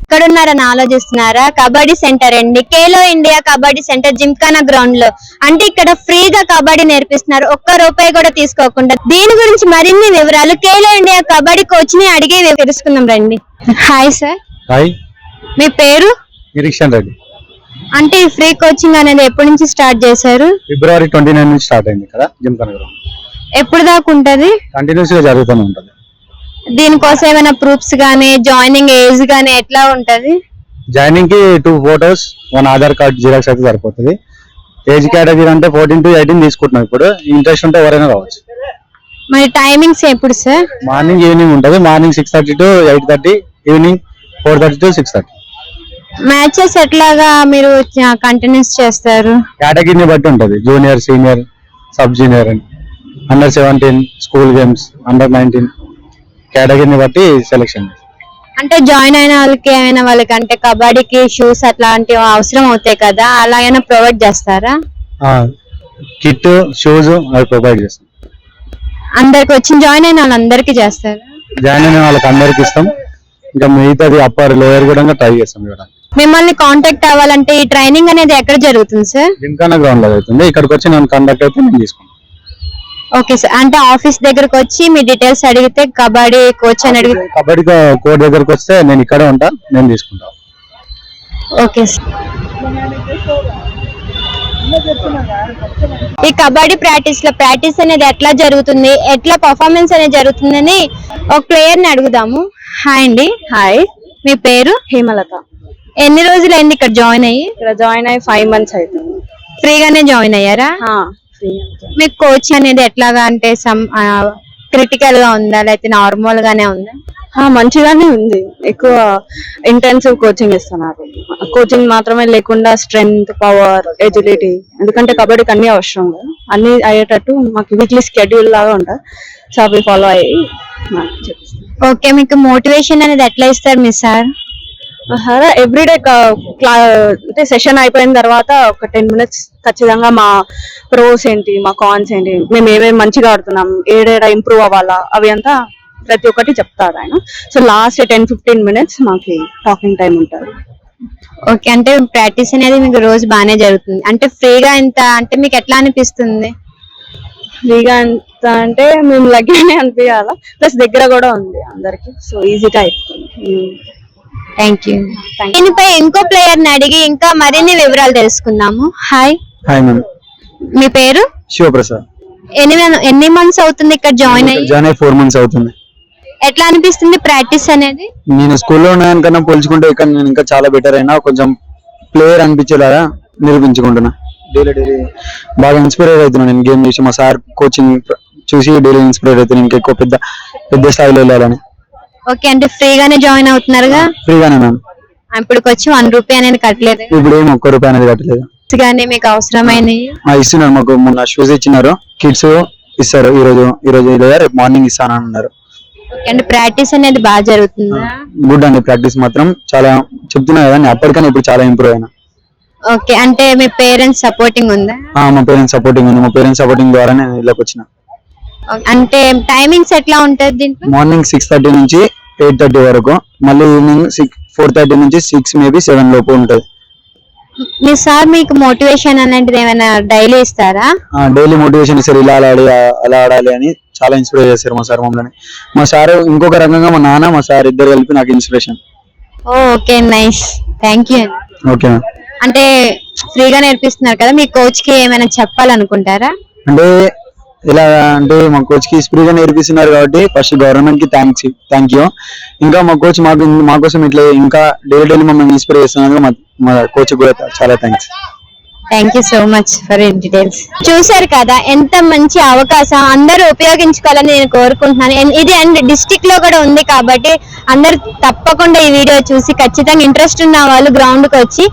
ఎక్కడున్నారని ఆలోచిస్తున్నారా? కబడ్డీ సెంటర్ అండి, Khelo India kabaddi centre Gymkhana ground లో. అంటే ఇక్కడ ఫ్రీగా కబడ్డీ నేర్పిస్తున్నారు, ఒక్క రూపాయి కూడా తీసుకోకుండా. దీని గురించి మరిన్ని వివరాలు ఖేలో ఇండియా కబడ్డీ కోచ్ ని అడిగి తెలుసుకుందాం రండి. Hi sir. హాయ్. మీ పేరు? నిరీక్షణ్ రెడ్డి. అంటే ఈ ఫ్రీ కోచింగ్ అనేది ఎప్పటి నుంచి స్టార్ట్ చేశారు? ఫిబ్రవరి 29 నుంచి స్టార్ట్ అయింది కదా జిమ్ఖానా గ్రౌండ్. ఎప్పుడు దాకా ఉంటది? కంటిన్యూస్ గా జరుగుతూనే ఉంటది. దీనికోసం ఏమైనా ప్రూఫ్స్ గానీ, జాయినింగ్ ఏజ్ గానీ ఎట్లా ఉంటది? జాయినింగ్ కి 2 photos, 1 ఆధార్ కార్డ్ జిరాక్స్ అయితే సరిపోతుంది. ఏజ్ కేటగిరీ అంటే 14 to 18 తీసుకుంటున్నాం. ఇప్పుడు ఇంట్రెస్ట్ ఉంటే ఎవరైనా రావచ్చు. మరి టైమింగ్స్ ఎప్పుడు సార్? మార్నింగ్ ఈవినింగ్ ఉంటది. Morning 6:30 to 8:30, evening 4:30 to 6:30. Matches ఎట్లాగా మీరు కంటిన్యూస్ చేస్తారు? కేటగిరీని బట్టి ఉంటది. Junior, senior, sub junior, under 17, school games, under 19 కేటగిరీని బట్టి సెలెక్షన్. అంటే జాయిన్ అయిన వాళ్ళకి ఏమైనా వాళ్ళకి అంటే కబడ్డీకి షూస్ అట్లాంటివి అవసరం అవుతాయి కదా, అలా అయినా ప్రొవైడ్ చేస్తారా? కిట్, షూస్ అవి ప్రొవైడ్ చేస్తాం. అందరికి వచ్చి జాయిన్ అయిన వాళ్ళందరికీ చేస్తారా? జాయిన్ అయిన వాళ్ళకి అందరికి ఇస్తాం. ఇంకా మిగతాది అప్పర్ లోయర్ కూడా ట్రై చేస్తాం. మిమ్మల్ని కాంటాక్ట్ అవ్వాలంటే ఈ ట్రైనింగ్ అనేది ఎక్కడ జరుగుతుంది సార్? జిమ్ఖానా గ్రౌండ్ లో అవుతుంది. ఇక్కడికి వచ్చి నన్ను కాంటాక్ట్ అయితే నేను తీసుకుంటాను. Okay sir. అంటే ఆఫీస్ దగ్గరకు వచ్చి మీ డీటెయిల్స్ అడిగితే కబడ్డీ కోచ్ అని అడిగితే కబడ్డీ కోచ్ దగ్గరకు వస్తే నేను ఇక్కడే ఉంటా, నేను తీసుకుంటా. Okay sir. ఈ కబడ్డీ ప్రాక్టీస్ అనేది ఎట్లా జరుగుతుంది, ఎట్లా పర్ఫార్మెన్స్ అనేది జరుగుతుందని ఒక ప్లేయర్ ని అడుగుదాము. హాయ్ అండి. హాయ్. మీ పేరు? హేమలత. ఎన్ని రోజులు అయింది ఇక్కడ జాయిన్ అయ్యి? ఇక్కడ జాయిన్ అయ్యి 5 months అవుతుంది. ఫ్రీగానే జాయిన్ అయ్యారా? మీకు కోచ్ అనేది ఎట్లాగా అంటే క్రిటికల్ గా ఉందా లేకపోతే నార్మల్ గానే ఉందా? మంచిగానే ఉంది. ఎక్కువ ఇంటెన్సివ్ కోచింగ్ ఇస్తున్నారు. కోచింగ్ మాత్రమే లేకుండా స్ట్రెంగ్త్, పవర్, ఎజిలిటీ, ఎందుకంటే కబడ్డీకి అన్ని అవసరం కదా, అన్ని అయ్యేటట్టు మాకు వీక్లీ షెడ్యూల్ లాగా ఉంటుంది. సో అవి ఫాలో అయ్యి ఓకే. మీకు మోటివేషన్ అనేది ఎట్లా ఇస్తారు మీ సార్? ఎవ్రీడే అంటే సెషన్ అయిపోయిన తర్వాత ఒక 10 minutes ఖచ్చితంగా మా ప్రోస్ ఏంటి, మా కాన్స్ ఏంటి, మేము ఏమేమి మంచిగా ఆడుతున్నాం, ఏడేడ ఇంప్రూవ్ అవ్వాలా, అవి అంతా ప్రతి ఒక్కటి చెప్తారు ఆయన. సో లాస్ట్ 10-15 minutes మాకు టాకింగ్ టైం ఉంటుంది. ఓకే. అంటే ప్రాక్టీస్ అనేది మీకు రోజు బాగానే జరుగుతుంది. అంటే ఫ్రీగా ఎంత అంటే మీకు ఎట్లా అనిపిస్తుంది? ఫ్రీగా ఎంత అంటే మేము లగ్గానే అనిపించాలా, ప్లస్ దగ్గర కూడా ఉంది అందరికి, సో ఈజీగా అయిపోతుంది. Thank you. దీనిపై ఇంకో ప్లేయర్ ని అడిగి ఇంకా మరిన్ని వివరాలు తెలుసుకుందాము. హాయ్. Hi ma'am. మీ పేరు? శివప్రసాద్. ఎన్ని మంత్స్ అవుతుంది ఇక్కడ జాయిన్ అయ్యి? 4 months అవుతుంది. ఎట్లా అనిపిస్తుంది ప్రాక్టీస్ అనేది? నేను స్కూల్లో ఉన్నాయనికన్నా పోల్చుకుంటే ఇక్కడ నేను ఇంకా చాలా బెటర్ అయినా, కొంచెం ప్లేయర్ అనిపించేలాగా నిరూపించుకుంటున్నా. డైలీ బాగా ఇన్స్పైర్ అవుతున్నాను. నేను గేమ్ చేసి మా సార్ కోచింగ్ చూసి డైలీ ఇన్స్పైర్ అవుతున్నాను. ఇంకా ఎక్కువ పెద్ద స్థాయిలో వెళ్ళాలని. ఓకే. అంటే ఫ్రీగానే జాయిన్ అవుతున్నారుగా? ఫ్రీగానే మ్యామ్. ఇప్పటికి వచ్చి 1 రూపాయి అనేది కట్టలేదు? ఇప్పుడు ఏం 1 రూపాయి అనేది కట్టలేదు. గానీ మీకు అవసరమైనవి ఇస్తున్నారు. మాకు మొన్న షూస్ ఇచ్చినారు, కిట్స్ ఇస్తారు. ఈ రోజు రేపు మార్నింగ్ ఇస్తానని అన్నారు. అంటే ప్రాక్టీస్ అనేది బాగా జరుగుతుందా? గుడ్ అండి. ప్రాక్టీస్ మాత్రం చాలా చెప్తున్నా కదా, అప్పటికన్నా ఇప్పుడు చాలా ఇంప్రూవ్ అయినా. ఓకే. అంటే మీ పేరెంట్స్ సపోర్టింగ్ ఉందా? మా పేరెంట్స్ సపోర్టింగ్ ఉంది. మా పేరెంట్స్ సపోర్టింగ్ ద్వారా నేను ఇళ్ళకి వచ్చిన. అంటే టైమింగ్స్ ఎట్లా ఉంటది దీంట్లో? మార్నింగ్ 6:30 నుంచి 8:30 వరకు, మళ్ళీ ఈవినింగ్ 4:30 నుంచి 6 మేబీ 7 లోపు ఉంటది. మీ సార్ మీకు మోటివేషన్ అనేది ఏమైనా డైలీ ఇస్తారా? డైలీ మోటివేషన్ ఇస్తారు. ఇలా ఆడాలి, అలా ఆడాలి అని చాలా ఇన్స్పైర్ చేస్తారు మా సార్ మమ్మల్ని. మా సార్ ఇంకొక రకంగా మా నాన్న, మా సార్ ఇద్దరు కలిపి నాకు inspiration. Okay, nice. Thank you. Okay. అంటే ఫ్రీగా నేర్పిస్తున్నారు కదా, మీ కోచ్ కి ఏమైనా చెప్పాలనుకుంటారా? అంటే ఇలా అంటే మా కోచ్ కి ఫ్రీగా నేర్పిస్తున్నారు కాబట్టి ఫస్ట్ గవర్నమెంట్ కి థ్యాంక్ యూ. ఇంకా మా కోచ్ మా కోసం ఇట్లా ఇంకా డైలీ మమ్మల్ని ఇన్స్పైర్ చేస్తున్నారు. మా కోచ్ కూడా చాలా thanks. Thank you so much for details. చూసారు కదా ఎంత మంచి అవకాశం, అందరూ ఉపయోగించుకోవాలని నేను కోరుకుంటున్నాను. ఇది అండ్ డిస్ట్రిక్ట్ లో కూడా ఉంది కాబట్టి అందరు తప్పకుండా ఈ వీడియో చూసి ఖచ్చితంగా ఇంట్రెస్ట్ ఉన్న వాళ్ళు గ్రౌండ్ కి వచ్చి